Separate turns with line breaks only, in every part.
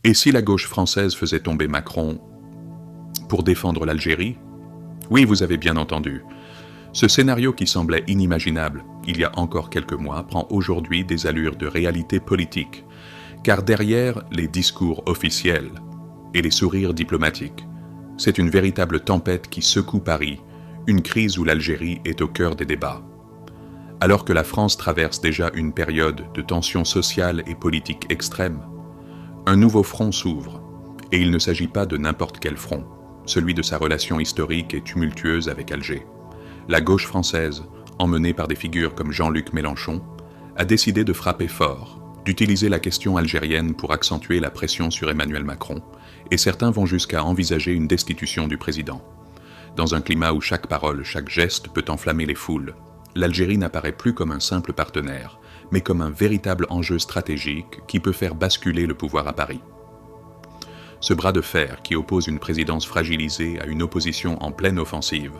Et si la gauche française faisait tomber Macron pour défendre l'Algérie? Oui, vous avez bien entendu. Ce scénario qui semblait inimaginable il y a encore quelques mois prend aujourd'hui des allures de réalité politique, car derrière les discours officiels et les sourires diplomatiques, c'est une véritable tempête qui secoue Paris, une crise où l'Algérie est au cœur des débats. Alors que la France traverse déjà une période de tensions sociales et politiques extrêmes, un nouveau front s'ouvre, et il ne s'agit pas de n'importe quel front, celui de sa relation historique et tumultueuse avec Alger. La gauche française, emmenée par des figures comme Jean-Luc Mélenchon, a décidé de frapper fort, d'utiliser la question algérienne pour accentuer la pression sur Emmanuel Macron, et certains vont jusqu'à envisager une destitution du président. Dans un climat où chaque parole, chaque geste peut enflammer les foules, l'Algérie n'apparaît plus comme un simple partenaire, mais comme un véritable enjeu stratégique qui peut faire basculer le pouvoir à Paris. Ce bras de fer qui oppose une présidence fragilisée à une opposition en pleine offensive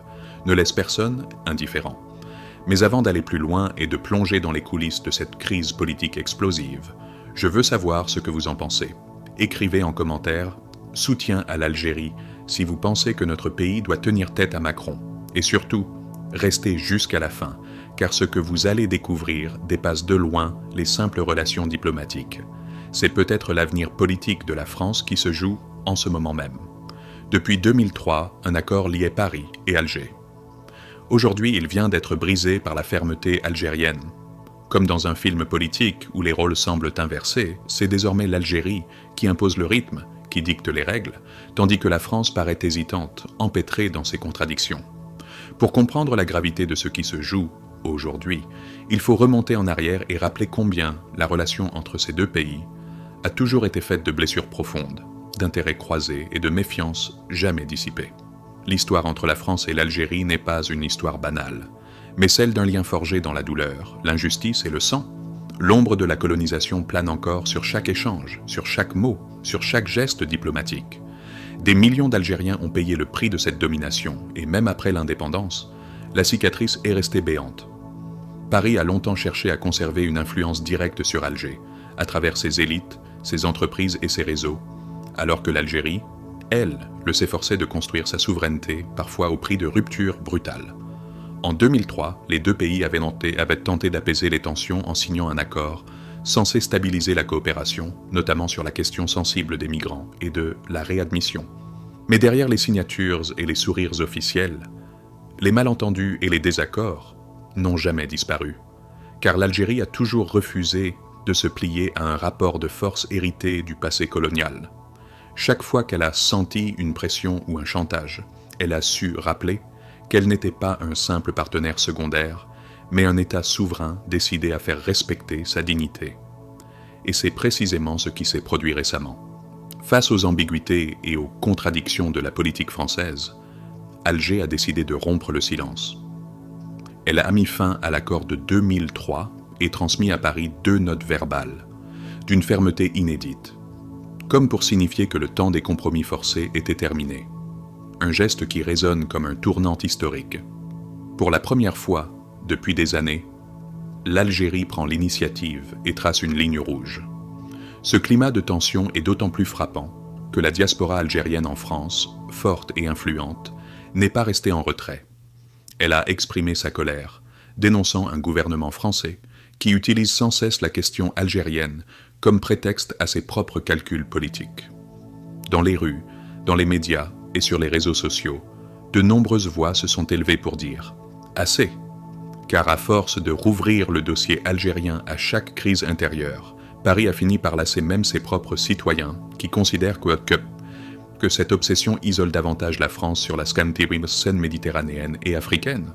ne laisse personne indifférent. Mais avant d'aller plus loin et de plonger dans les coulisses de cette crise politique explosive, je veux savoir ce que vous en pensez. Écrivez en commentaire « Soutien à l'Algérie » si vous pensez que notre pays doit tenir tête à Macron. Et surtout, restez jusqu'à la fin, car ce que vous allez découvrir dépasse de loin les simples relations diplomatiques. C'est peut-être l'avenir politique de la France qui se joue en ce moment même. Depuis 2003, un accord liait Paris et Alger. Aujourd'hui, il vient d'être brisé par la fermeté algérienne. Comme dans un film politique où les rôles semblent inversés, c'est désormais l'Algérie qui impose le rythme, qui dicte les règles, tandis que la France paraît hésitante, empêtrée dans ses contradictions. Pour comprendre la gravité de ce qui se joue aujourd'hui, il faut remonter en arrière et rappeler combien la relation entre ces deux pays a toujours été faite de blessures profondes, d'intérêts croisés et de méfiances jamais dissipées. L'histoire entre la France et l'Algérie n'est pas une histoire banale, mais celle d'un lien forgé dans la douleur, l'injustice et le sang. L'ombre de la colonisation plane encore sur chaque échange, sur chaque mot, sur chaque geste diplomatique. Des millions d'Algériens ont payé le prix de cette domination, et même après l'indépendance, la cicatrice est restée béante. Paris a longtemps cherché à conserver une influence directe sur Alger, à travers ses élites, ses entreprises et ses réseaux, alors que l'Algérie, elle, s'efforçait de construire sa souveraineté, parfois au prix de ruptures brutales. En 2003, les deux pays avaient tenté d'apaiser les tensions en signant un accord censé stabiliser la coopération, notamment sur la question sensible des migrants et de la réadmission. Mais derrière les signatures et les sourires officiels, les malentendus et les désaccords n'ont jamais disparu, car l'Algérie a toujours refusé de se plier à un rapport de force hérité du passé colonial. Chaque fois qu'elle a senti une pression ou un chantage, elle a su rappeler qu'elle n'était pas un simple partenaire secondaire, mais un État souverain décidé à faire respecter sa dignité. Et c'est précisément ce qui s'est produit récemment. Face aux ambiguïtés et aux contradictions de la politique française, Alger a décidé de rompre le silence. Elle a mis fin à l'accord de 2003 et transmis à Paris 2 notes verbales, d'une fermeté inédite, comme pour signifier que le temps des compromis forcés était terminé. Un geste qui résonne comme un tournant historique. Pour la première fois depuis des années, l'Algérie prend l'initiative et trace une ligne rouge. Ce climat de tension est d'autant plus frappant que la diaspora algérienne en France, forte et influente, n'est pas restée en retrait. Elle a exprimé sa colère, dénonçant un gouvernement français qui utilise sans cesse la question algérienne comme prétexte à ses propres calculs politiques. Dans les rues, dans les médias et sur les réseaux sociaux, de nombreuses voix se sont élevées pour dire « Assez !» Car à force de rouvrir le dossier algérien à chaque crise intérieure, Paris a fini par lasser même ses propres citoyens qui considèrent que cette obsession isole davantage la France sur la scène méditerranéenne et africaine.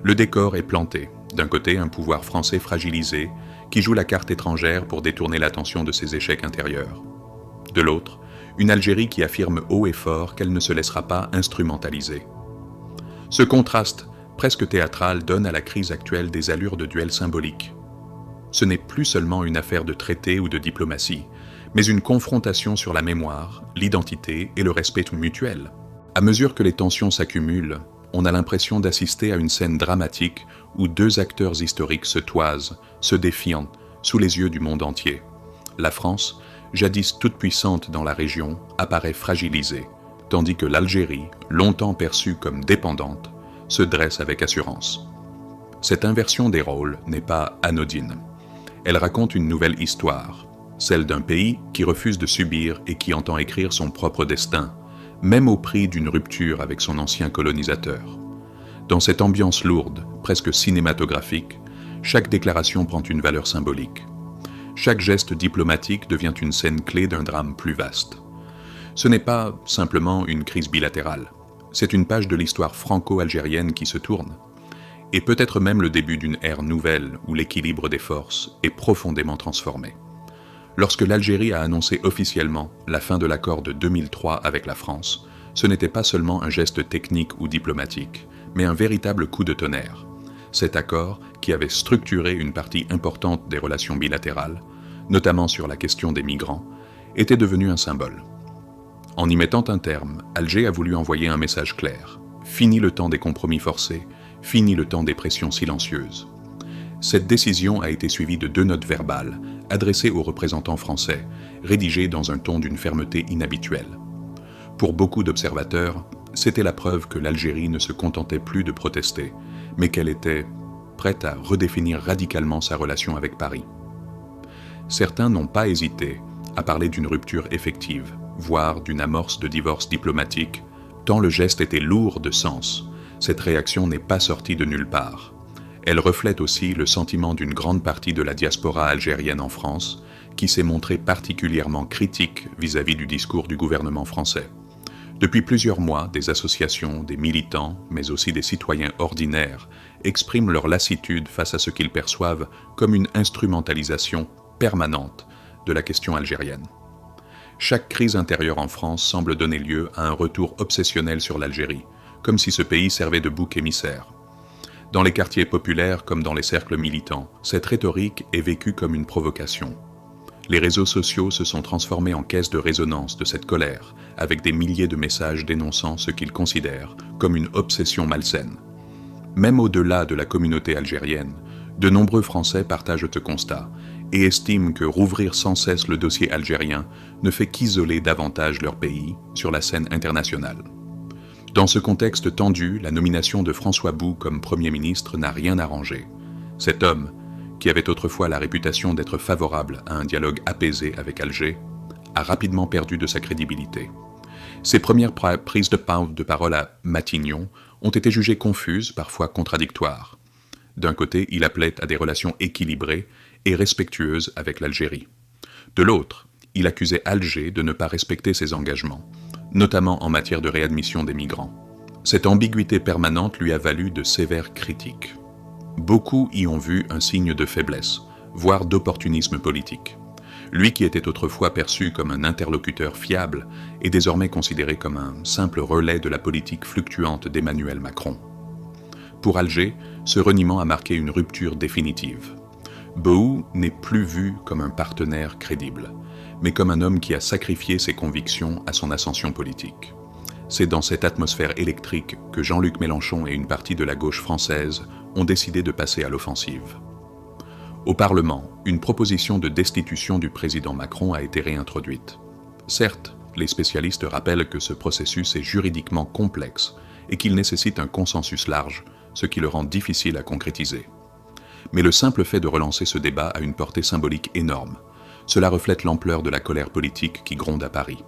Le décor est planté. D'un côté, un pouvoir français fragilisé qui joue la carte étrangère pour détourner l'attention de ses échecs intérieurs. De l'autre, une Algérie qui affirme haut et fort qu'elle ne se laissera pas instrumentaliser. Ce contraste presque théâtral donne à la crise actuelle des allures de duel symbolique. Ce n'est plus seulement une affaire de traité ou de diplomatie, mais une confrontation sur la mémoire, l'identité et le respect mutuel. À mesure que les tensions s'accumulent, on a l'impression d'assister à une scène dramatique où 2 acteurs historiques se toisent, se défiant, sous les yeux du monde entier. La France, jadis toute puissante dans la région, apparaît fragilisée, tandis que l'Algérie, longtemps perçue comme dépendante, se dresse avec assurance. Cette inversion des rôles n'est pas anodine. Elle raconte une nouvelle histoire, celle d'un pays qui refuse de subir et qui entend écrire son propre destin, même au prix d'une rupture avec son ancien colonisateur. Dans cette ambiance lourde, presque cinématographique, chaque déclaration prend une valeur symbolique. Chaque geste diplomatique devient une scène clé d'un drame plus vaste. Ce n'est pas simplement une crise bilatérale, c'est une page de l'histoire franco-algérienne qui se tourne, et peut-être même le début d'une ère nouvelle où l'équilibre des forces est profondément transformé. Lorsque l'Algérie a annoncé officiellement la fin de l'accord de 2003 avec la France, ce n'était pas seulement un geste technique ou diplomatique, mais un véritable coup de tonnerre. Cet accord, qui avait structuré une partie importante des relations bilatérales, notamment sur la question des migrants, était devenu un symbole. En y mettant un terme, Alger a voulu envoyer un message clair. Fini le temps des compromis forcés, fini le temps des pressions silencieuses. Cette décision a été suivie de 2 notes verbales, adressées aux représentants français, rédigées dans un ton d'une fermeté inhabituelle. Pour beaucoup d'observateurs, c'était la preuve que l'Algérie ne se contentait plus de protester, mais qu'elle était prête à redéfinir radicalement sa relation avec Paris. Certains n'ont pas hésité à parler d'une rupture effective, voire d'une amorce de divorce diplomatique, tant le geste était lourd de sens. Cette réaction n'est pas sortie de nulle part. Elle reflète aussi le sentiment d'une grande partie de la diaspora algérienne en France, qui s'est montrée particulièrement critique vis-à-vis du discours du gouvernement français. Depuis plusieurs mois, des associations, des militants, mais aussi des citoyens ordinaires, expriment leur lassitude face à ce qu'ils perçoivent comme une instrumentalisation permanente de la question algérienne. Chaque crise intérieure en France semble donner lieu à un retour obsessionnel sur l'Algérie, comme si ce pays servait de bouc émissaire. Dans les quartiers populaires comme dans les cercles militants, cette rhétorique est vécue comme une provocation. Les réseaux sociaux se sont transformés en caisse de résonance de cette colère, avec des milliers de messages dénonçant ce qu'ils considèrent comme une obsession malsaine. Même au-delà de la communauté algérienne, de nombreux Français partagent ce constat et estiment que rouvrir sans cesse le dossier algérien ne fait qu'isoler davantage leur pays sur la scène internationale. Dans ce contexte tendu, la nomination de François Bou comme Premier ministre n'a rien arrangé. Cet homme, qui avait autrefois la réputation d'être favorable à un dialogue apaisé avec Alger, a rapidement perdu de sa crédibilité. Ses premières prises de parole à Matignon ont été jugées confuses, parfois contradictoires. D'un côté, il appelait à des relations équilibrées et respectueuses avec l'Algérie. De l'autre, il accusait Alger de ne pas respecter ses engagements, notamment en matière de réadmission des migrants. Cette ambiguïté permanente lui a valu de sévères critiques. Beaucoup y ont vu un signe de faiblesse, voire d'opportunisme politique. Lui qui était autrefois perçu comme un interlocuteur fiable est désormais considéré comme un simple relais de la politique fluctuante d'Emmanuel Macron. Pour Alger, ce reniement a marqué une rupture définitive. Bou n'est plus vu comme un partenaire crédible, mais comme un homme qui a sacrifié ses convictions à son ascension politique. C'est dans cette atmosphère électrique que Jean-Luc Mélenchon et une partie de la gauche française ont décidé de passer à l'offensive. Au Parlement, une proposition de destitution du président Macron a été réintroduite. Certes, les spécialistes rappellent que ce processus est juridiquement complexe et qu'il nécessite un consensus large, ce qui le rend difficile à concrétiser. Mais le simple fait de relancer ce débat a une portée symbolique énorme. Cela reflète l'ampleur de la colère politique qui gronde à Paris.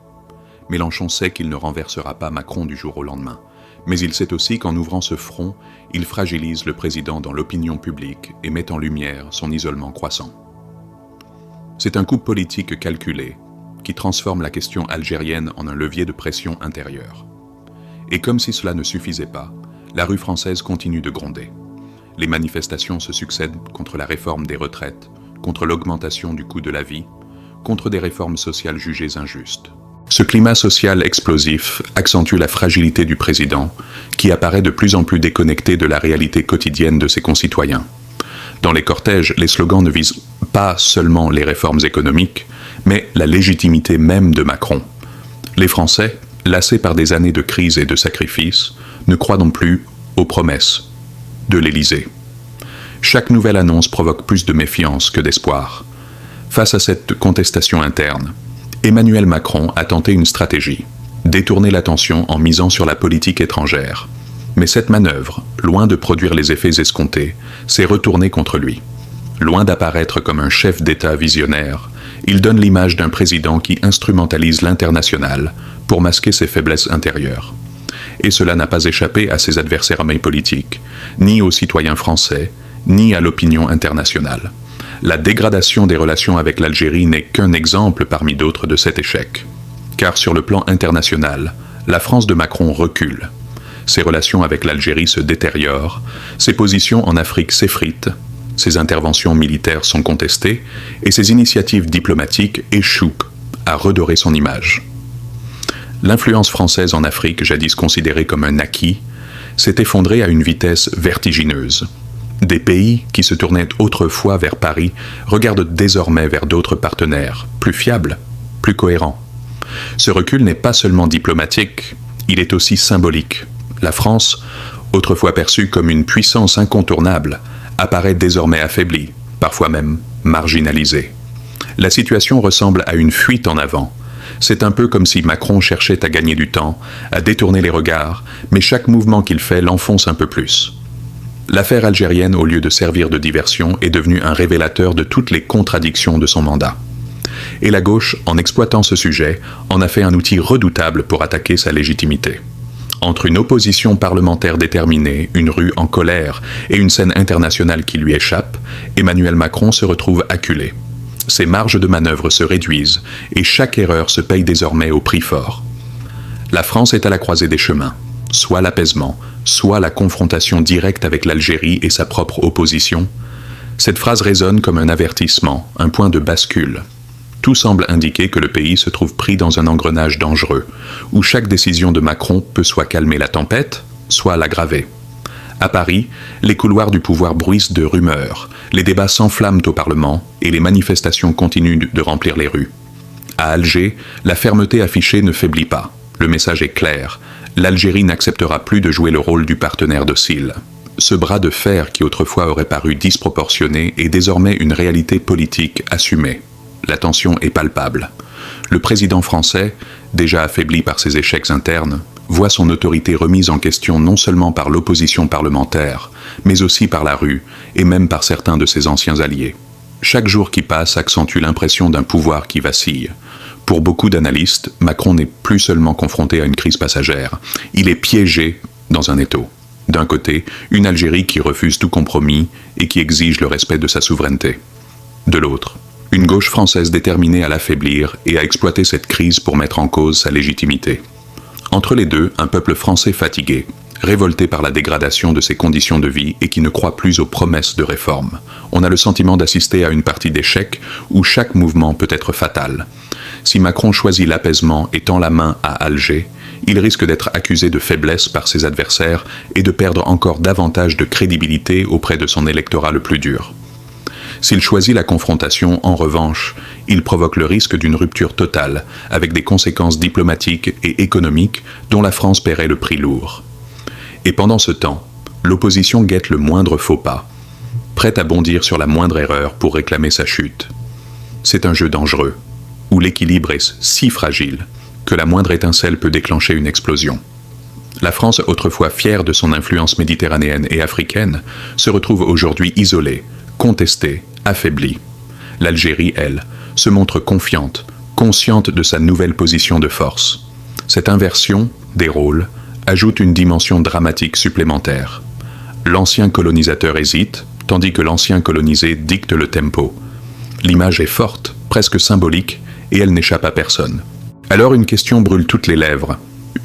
Mélenchon sait qu'il ne renversera pas Macron du jour au lendemain, mais il sait aussi qu'en ouvrant ce front, il fragilise le président dans l'opinion publique et met en lumière son isolement croissant. C'est un coup politique calculé qui transforme la question algérienne en un levier de pression intérieure. Et comme si cela ne suffisait pas, la rue française continue de gronder. Les manifestations se succèdent contre la réforme des retraites, contre l'augmentation du coût de la vie, contre des réformes sociales jugées injustes. Ce climat social explosif accentue la fragilité du président, qui apparaît de plus en plus déconnecté de la réalité quotidienne de ses concitoyens. Dans les cortèges, les slogans ne visent pas seulement les réformes économiques, mais la légitimité même de Macron. Les Français, lassés par des années de crise et de sacrifices, ne croient non plus aux promesses de l'Élysée. Chaque nouvelle annonce provoque plus de méfiance que d'espoir. Face à cette contestation interne, Emmanuel Macron a tenté une stratégie, détourner l'attention en misant sur la politique étrangère. Mais cette manœuvre, loin de produire les effets escomptés, s'est retournée contre lui. Loin d'apparaître comme un chef d'État visionnaire, il donne l'image d'un président qui instrumentalise l'international pour masquer ses faiblesses intérieures. Et cela n'a pas échappé à ses adversaires politiques, ni aux citoyens français, ni à l'opinion internationale. La dégradation des relations avec l'Algérie n'est qu'un exemple parmi d'autres de cet échec. Car sur le plan international, la France de Macron recule. Ses relations avec l'Algérie se détériorent, ses positions en Afrique s'effritent, ses interventions militaires sont contestées et ses initiatives diplomatiques échouent à redorer son image. L'influence française en Afrique, jadis considérée comme un acquis, s'est effondrée à une vitesse vertigineuse. Des pays qui se tournaient autrefois vers Paris regardent désormais vers d'autres partenaires, plus fiables, plus cohérents. Ce recul n'est pas seulement diplomatique, il est aussi symbolique. La France, autrefois perçue comme une puissance incontournable, apparaît désormais affaiblie, parfois même marginalisée. La situation ressemble à une fuite en avant. C'est un peu comme si Macron cherchait à gagner du temps, à détourner les regards, mais chaque mouvement qu'il fait l'enfonce un peu plus. L'affaire algérienne, au lieu de servir de diversion, est devenue un révélateur de toutes les contradictions de son mandat. Et la gauche, en exploitant ce sujet, en a fait un outil redoutable pour attaquer sa légitimité. Entre une opposition parlementaire déterminée, une rue en colère et une scène internationale qui lui échappe, Emmanuel Macron se retrouve acculé. Ses marges de manœuvre se réduisent et chaque erreur se paye désormais au prix fort. La France est à la croisée des chemins, soit l'apaisement, soit la confrontation directe avec l'Algérie et sa propre opposition. Cette phrase résonne comme un avertissement, un point de bascule. Tout semble indiquer que le pays se trouve pris dans un engrenage dangereux, où chaque décision de Macron peut soit calmer la tempête, soit l'aggraver. À Paris, les couloirs du pouvoir bruissent de rumeurs, les débats s'enflamment au Parlement et les manifestations continuent de remplir les rues. À Alger, la fermeté affichée ne faiblit pas. Le message est clair, l'Algérie n'acceptera plus de jouer le rôle du partenaire docile. Ce bras de fer qui autrefois aurait paru disproportionné est désormais une réalité politique assumée. La tension est palpable. Le président français, déjà affaibli par ses échecs internes, voit son autorité remise en question non seulement par l'opposition parlementaire, mais aussi par la rue et même par certains de ses anciens alliés. Chaque jour qui passe accentue l'impression d'un pouvoir qui vacille. Pour beaucoup d'analystes, Macron n'est plus seulement confronté à une crise passagère, il est piégé dans un étau. D'un côté, une Algérie qui refuse tout compromis et qui exige le respect de sa souveraineté. De l'autre, une gauche française déterminée à l'affaiblir et à exploiter cette crise pour mettre en cause sa légitimité. Entre les deux, un peuple français fatigué, révolté par la dégradation de ses conditions de vie et qui ne croit plus aux promesses de réforme. On a le sentiment d'assister à une partie d'échecs où chaque mouvement peut être fatal. Si Macron choisit l'apaisement et tend la main à Alger, il risque d'être accusé de faiblesse par ses adversaires et de perdre encore davantage de crédibilité auprès de son électorat le plus dur. S'il choisit la confrontation, en revanche, il provoque le risque d'une rupture totale, avec des conséquences diplomatiques et économiques dont la France paierait le prix lourd. Et pendant ce temps, l'opposition guette le moindre faux pas, prête à bondir sur la moindre erreur pour réclamer sa chute. C'est un jeu dangereux, où l'équilibre est si fragile que la moindre étincelle peut déclencher une explosion. La France, autrefois fière de son influence méditerranéenne et africaine, se retrouve aujourd'hui isolée, contestée, affaiblie. L'Algérie, elle, se montre confiante, consciente de sa nouvelle position de force. Cette inversion des rôles ajoute une dimension dramatique supplémentaire. L'ancien colonisateur hésite, tandis que l'ancien colonisé dicte le tempo. L'image est forte, presque symbolique, et elle n'échappe à personne. Alors une question brûle toutes les lèvres.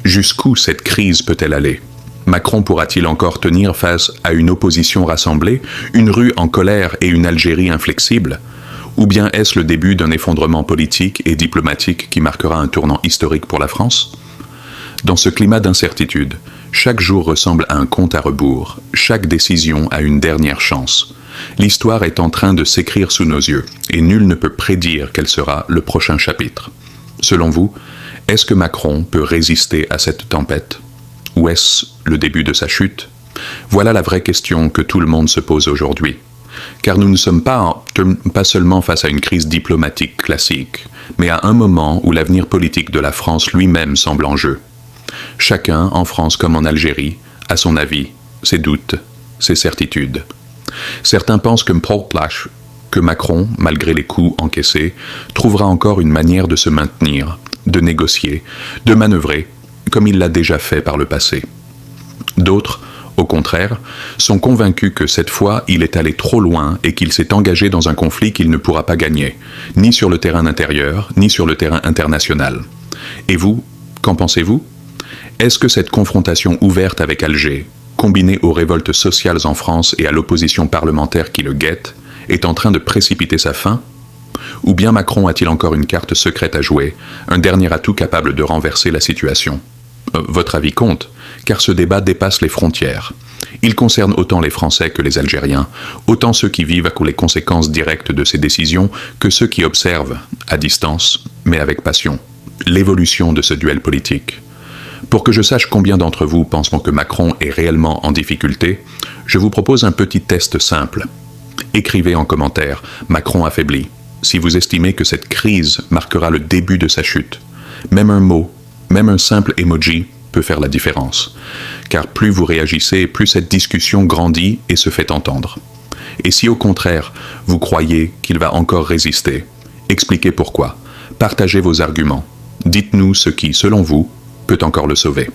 Jusqu'où cette crise peut-elle aller ? Macron pourra-t-il encore tenir face à une opposition rassemblée, une rue en colère et une Algérie inflexible ? Ou bien est-ce le début d'un effondrement politique et diplomatique qui marquera un tournant historique pour la France ? Dans ce climat d'incertitude, chaque jour ressemble à un compte à rebours, chaque décision a une dernière chance. L'histoire est en train de s'écrire sous nos yeux, et nul ne peut prédire quel sera le prochain chapitre. Selon vous, est-ce que Macron peut résister à cette tempête ? Ou est-ce le début de sa chute ? Voilà la vraie question que tout le monde se pose aujourd'hui. car nous ne sommes pas seulement face à une crise diplomatique classique, mais à un moment où l'avenir politique de la France lui-même semble en jeu. Chacun, en France comme en Algérie, a son avis, ses doutes, ses certitudes. Certains pensent que Macron, malgré les coups encaissés, trouvera encore une manière de se maintenir, de négocier, de manœuvrer, comme il l'a déjà fait par le passé. D'autres, au contraire, sont convaincus que cette fois, il est allé trop loin et qu'il s'est engagé dans un conflit qu'il ne pourra pas gagner, ni sur le terrain intérieur, ni sur le terrain international. Et vous, qu'en pensez-vous ? Est-ce que cette confrontation ouverte avec Alger, combinée aux révoltes sociales en France et à l'opposition parlementaire qui le guette, est en train de précipiter sa fin ? Ou bien Macron a-t-il encore une carte secrète à jouer, un dernier atout capable de renverser la situation ? Votre avis compte, car ce débat dépasse les frontières. Il concerne autant les Français que les Algériens, autant ceux qui vivent les conséquences directes de ces décisions que ceux qui observent, à distance, mais avec passion, l'évolution de ce duel politique. Pour que je sache combien d'entre vous penseront que Macron est réellement en difficulté, je vous propose un petit test simple. Écrivez en commentaire « Macron affaibli » si vous estimez que cette crise marquera le début de sa chute. Même un mot, même un simple emoji peut faire la différence. Car plus vous réagissez, plus cette discussion grandit et se fait entendre. Et si au contraire, vous croyez qu'il va encore résister, expliquez pourquoi. Partagez vos arguments. Dites-nous ce qui, selon vous, peut encore le sauver.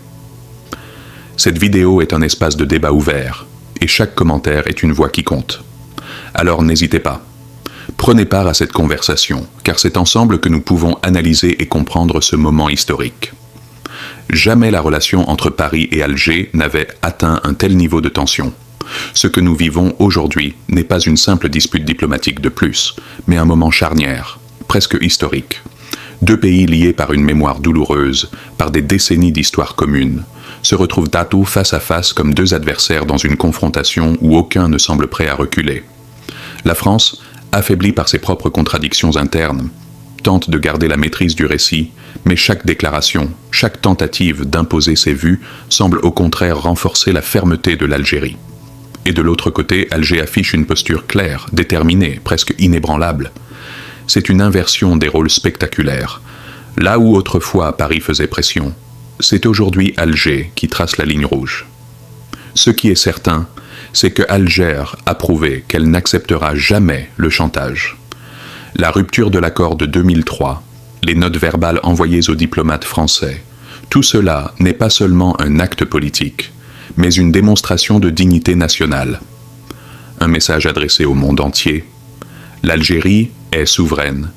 Cette vidéo est un espace de débat ouvert, et chaque commentaire est une voix qui compte. Alors n'hésitez pas. Prenez part à cette conversation, car c'est ensemble que nous pouvons analyser et comprendre ce moment historique. Jamais la relation entre Paris et Alger n'avait atteint un tel niveau de tension. Ce que nous vivons aujourd'hui n'est pas une simple dispute diplomatique de plus, mais un moment charnière, presque historique. Deux pays liés par une mémoire douloureuse, par des décennies d'histoire commune, se retrouvent d'atôt face à face comme deux adversaires dans une confrontation où aucun ne semble prêt à reculer. La France, affaiblie par ses propres contradictions internes, tente de garder la maîtrise du récit, mais chaque déclaration, chaque tentative d'imposer ses vues semble au contraire renforcer la fermeté de l'Algérie. Et de l'autre côté, Alger affiche une posture claire, déterminée, presque inébranlable. C'est une inversion des rôles spectaculaires. Là où autrefois Paris faisait pression, c'est aujourd'hui Alger qui trace la ligne rouge. Ce qui est certain, c'est que Alger a prouvé qu'elle n'acceptera jamais le chantage. La rupture de l'accord de 2003, les notes verbales envoyées aux diplomates français, tout cela n'est pas seulement un acte politique, mais une démonstration de dignité nationale. Un message adressé au monde entier. L'Algérie est souveraine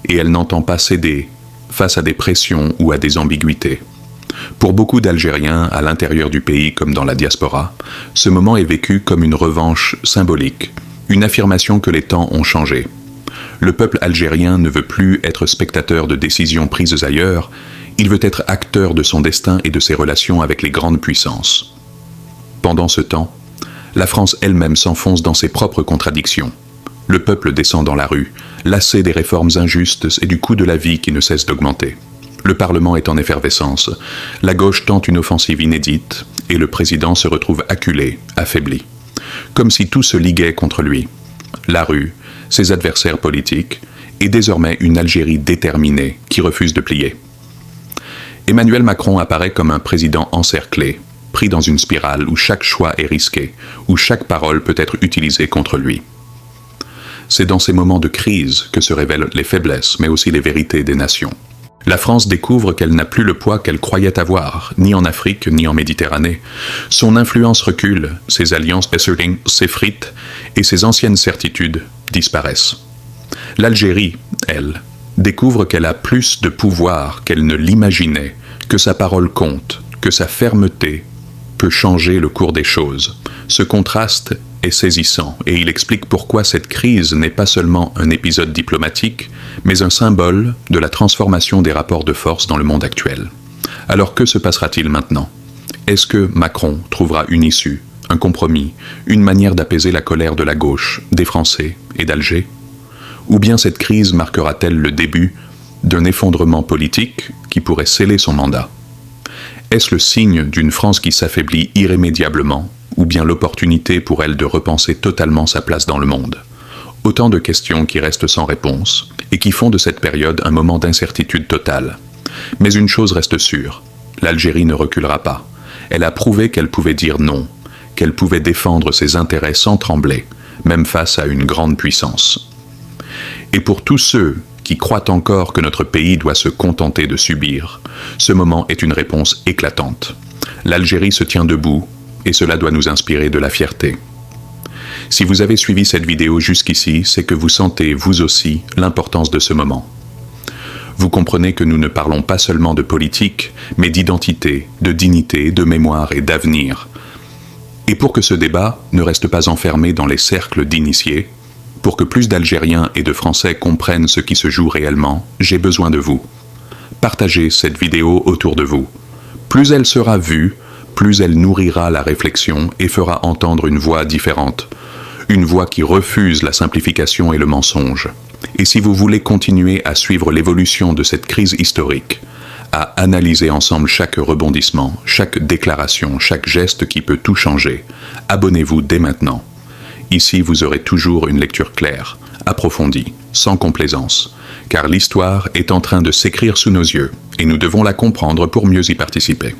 et elle n'entend pas céder face à des pressions ou à des ambiguïtés. Pour beaucoup d'Algériens, à l'intérieur du pays comme dans la diaspora, ce moment est vécu comme une revanche symbolique, une affirmation que les temps ont changé. Le peuple algérien ne veut plus être spectateur de décisions prises ailleurs, il veut être acteur de son destin et de ses relations avec les grandes puissances. Pendant ce temps, la France elle-même s'enfonce dans ses propres contradictions. Le peuple descend dans la rue, lassé des réformes injustes et du coût de la vie qui ne cesse d'augmenter. Le Parlement est en effervescence, la gauche tente une offensive inédite, et le président se retrouve acculé, affaibli. Comme si tout se liguait contre lui. La rue, ses adversaires politiques, et désormais une Algérie déterminée qui refuse de plier. Emmanuel Macron apparaît comme un président encerclé, pris dans une spirale où chaque choix est risqué, où chaque parole peut être utilisée contre lui. C'est dans ces moments de crise que se révèlent les faiblesses, mais aussi les vérités des nations. La France découvre qu'elle n'a plus le poids qu'elle croyait avoir, ni en Afrique, ni en Méditerranée. Son influence recule, ses alliances s'effritent, et ses anciennes certitudes disparaissent. L'Algérie, elle, découvre qu'elle a plus de pouvoir qu'elle ne l'imaginait, que sa parole compte, que sa fermeté peut changer le cours des choses. Ce contraste est saisissant et il explique pourquoi cette crise n'est pas seulement un épisode diplomatique, mais un symbole de la transformation des rapports de force dans le monde actuel. Alors que se passera-t-il maintenant ? Est-ce que Macron trouvera une issue, un compromis, une manière d'apaiser la colère de la gauche, des Français et d'Alger ? Ou bien cette crise marquera-t-elle le début d'un effondrement politique qui pourrait sceller son mandat ? Est-ce le signe d'une France qui s'affaiblit irrémédiablement, ou bien l'opportunité pour elle de repenser totalement sa place dans le monde? Autant de questions qui restent sans réponse et qui font de cette période un moment d'incertitude totale. Mais une chose reste sûre, l'Algérie ne reculera pas. Elle a prouvé qu'elle pouvait dire non, qu'elle pouvait défendre ses intérêts sans trembler, même face à une grande puissance. Et pour tous ceux qui croient encore que notre pays doit se contenter de subir, ce moment est une réponse éclatante. L'Algérie se tient debout et cela doit nous inspirer de la fierté. Si vous avez suivi cette vidéo jusqu'ici, c'est que vous sentez, vous aussi, l'importance de ce moment. Vous comprenez que nous ne parlons pas seulement de politique, mais d'identité, de dignité, de mémoire et d'avenir. Et pour que ce débat ne reste pas enfermé dans les cercles d'initiés, pour que plus d'Algériens et de Français comprennent ce qui se joue réellement, j'ai besoin de vous. Partagez cette vidéo autour de vous. Plus elle sera vue, plus elle nourrira la réflexion et fera entendre une voix différente. Une voix qui refuse la simplification et le mensonge. Et si vous voulez continuer à suivre l'évolution de cette crise historique, à analyser ensemble chaque rebondissement, chaque déclaration, chaque geste qui peut tout changer, abonnez-vous dès maintenant. Ici, vous aurez toujours une lecture claire, approfondie, sans complaisance, car l'histoire est en train de s'écrire sous nos yeux, et nous devons la comprendre pour mieux y participer.